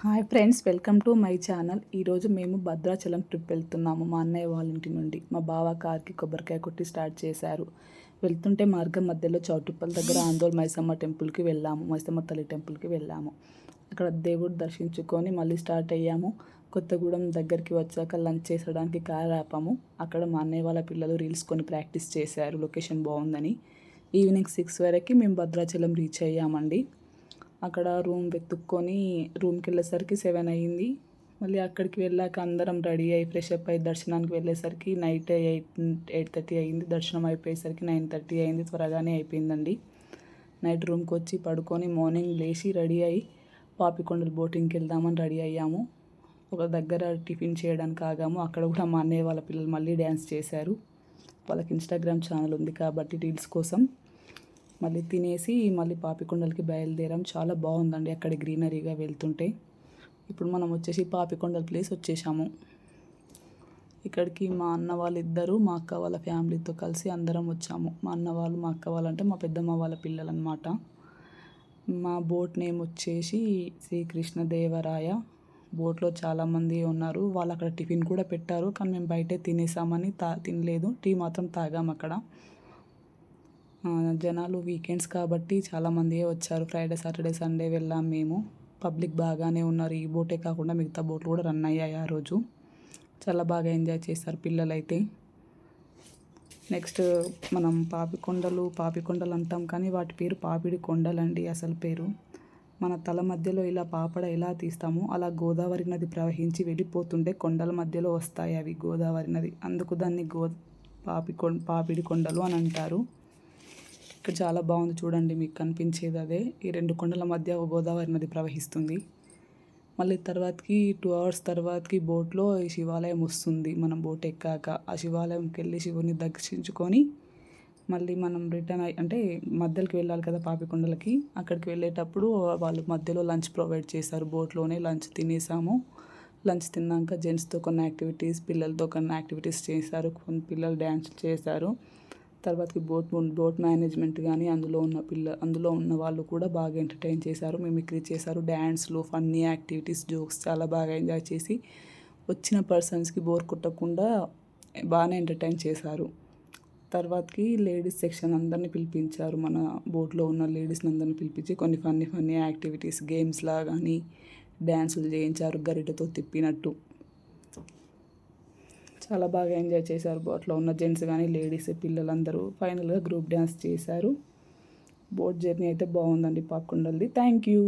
Hi friends, welcome to my channel. ఈరోజు మేము Bhadrachalam trip వెళ్తున్నాము. మా అన్నయ్య వాళ్ళ ఇంటి నుండి మా బావ కార్కి కొబ్బరికాయ కొట్టి స్టార్ట్ చేశారు. వెళ్తుంటే మార్గం మధ్యలో చౌటుప్పల్ దగ్గర ఆందోళ్ మైసమ్మ టెంపుల్కి వెళ్ళాము. మైసమ్మ తల్లి టెంపుల్కి వెళ్ళాము. అక్కడ దేవుడు దర్శించుకొని మళ్ళీ స్టార్ట్ అయ్యాము. కొత్తగూడెం దగ్గరికి వచ్చాక లంచ్ చేసడానికి కార్ ఆపాము. అక్కడ మా అన్నయ్య వాళ్ళ పిల్లలు రీల్స్ కొని ప్రాక్టీస్ చేశారు, లొకేషన్ బాగుందని. ఈవినింగ్ 6 వరకు మేము భద్రాచలం రీచ్ అయ్యామండి. అక్కడ రూమ్ వెతుక్కొని రూమ్కి వెళ్ళేసరికి 7 అయ్యింది. మళ్ళీ అక్కడికి వెళ్ళాక అందరం రెడీ అయ్యి ఫ్రెష్ అప్ అయ్యి దర్శనానికి వెళ్ళేసరికి నైట్ 8:30 అయింది. దర్శనం అయిపోయేసరికి 9:30 అయింది. త్వరగానే అయిపోయిందండి. నైట్ రూమ్కి వచ్చి పడుకొని మార్నింగ్ లేచి రెడీ అయ్యి పాపికొండలు బోటింగ్కి వెళ్దామని రెడీ అయ్యాము. ఒక దగ్గర టిఫిన్ చేయడానికి ఆగాము. అక్కడ కూడా మా అన్నయ్య వాళ్ళ పిల్లలు మళ్ళీ డ్యాన్స్ చేశారు. వాళ్ళకి ఇన్స్టాగ్రామ్ ఛానల్ ఉంది కాబట్టి రీల్స్ కోసం. మళ్ళీ తినేసి మళ్ళీ పాపికొండలకి బయలుదేరాం. చాలా బాగుందండి అక్కడ గ్రీనరీగా వెళ్తుంటే. ఇప్పుడు మనం వచ్చేసి పాపికొండల ప్లేస్ వచ్చేసాము. ఇక్కడికి మా అన్న వాళ్ళిద్దరూ మా అక్క వాళ్ళ ఫ్యామిలీతో కలిసి అందరం వచ్చాము. మా అన్న వాళ్ళు మా అక్క వాళ్ళంటే మా పెద్దమ్మ వాళ్ళ పిల్లలు అనమాట. మా బోట్ నేమ్ వచ్చేసి శ్రీకృష్ణదేవరాయ. బోట్లో చాలామంది ఉన్నారు. వాళ్ళు అక్కడ టిఫిన్ కూడా పెట్టారు, కానీ మేము బయటే తినేసామని తినలేదు. టీ మాత్రం తాగాము అక్కడ. జనాలు వీకెండ్స్ కాబట్టి చాలామంది వచ్చారు. ఫ్రైడే, సాటర్డే, సండే వెళ్ళాం మేము. పబ్లిక్ బాగానే ఉన్నారు. ఈ బోటే కాకుండా మిగతా బోట్లు కూడా రన్ అయ్యాయి ఆ రోజు. చాలా బాగా ఎంజాయ్ చేస్తారు పిల్లలైతే. నెక్స్ట్ మనం పాపికొండలు అంటాం, కానీ వాటి పేరు పాపిడి కొండలండి అసలు పేరు. మన తల మధ్యలో ఇలా పాపడ ఎలా తీస్తామో అలా గోదావరి నది ప్రవహించి వెళ్ళిపోతుంటే కొండల మధ్యలో వస్తాయి అవి, గోదావరి నది. అందుకు దాన్ని పాపిడి కొండలు అని అంటారు. ఇక్కడ చాలా బాగుంది చూడండి, మీకు కనిపించేది అదే. ఈ 2 కొండల మధ్య గోదావరి నది ప్రవహిస్తుంది. మళ్ళీ తర్వాతకి 2 hours తర్వాతకి బోట్లో ఈ శివాలయం వస్తుంది. మనం బోట్ ఎక్కాక ఆ శివాలయంకి వెళ్ళి శివుని దర్శించుకొని మళ్ళీ మనం రిటర్న్ అంటే మధ్యలోకి వెళ్ళాలి కదా పాపికొండలకి. అక్కడికి వెళ్ళేటప్పుడు వాళ్ళు మధ్యలో లంచ్ ప్రొవైడ్ చేశారు. బోట్లోనే లంచ్ తినేసాము. లంచ్ తిన్నాక జెంట్స్తో కొన్ని యాక్టివిటీస్, పిల్లలతో కొన్ని యాక్టివిటీస్ చేశారు. కొన్ని పిల్లలు డ్యాన్స్ చేశారు. తర్వాతకి బోట్ మేనేజ్మెంట్ కానీ అందులో ఉన్న వాళ్ళు కూడా బాగా ఎంటర్టైన్ చేశారు, మిమిక్రీ చేశారు. డ్యాన్స్లు, ఫన్నీ యాక్టివిటీస్, జోక్స్ చాలా బాగా ఎంజాయ్ చేసి వచ్చిన పర్సన్స్కి బోర్ కొట్టకుండా బాగానే ఎంటర్టైన్ చేశారు. తర్వాతకి లేడీస్ సెక్షన్ అందరినీ పిలిపించారు. మన బోట్లో ఉన్న లేడీస్ని అందరినీ పిలిపించి కొన్ని ఫన్నీ యాక్టివిటీస్, గేమ్స్లా కానీ డ్యాన్సులు చేయించారు గరిటతో తిప్పినట్టు. చాలా బాగా ఎంజాయ్ చేశారు బోట్లో ఉన్న జెంట్స్ కానీ లేడీస్, పిల్లలందరూ. ఫైనల్గా గ్రూప్ డ్యాన్స్ చేశారు. బోట్ జర్నీ అయితే బాగుందండి పాపికొండలది. Thank you.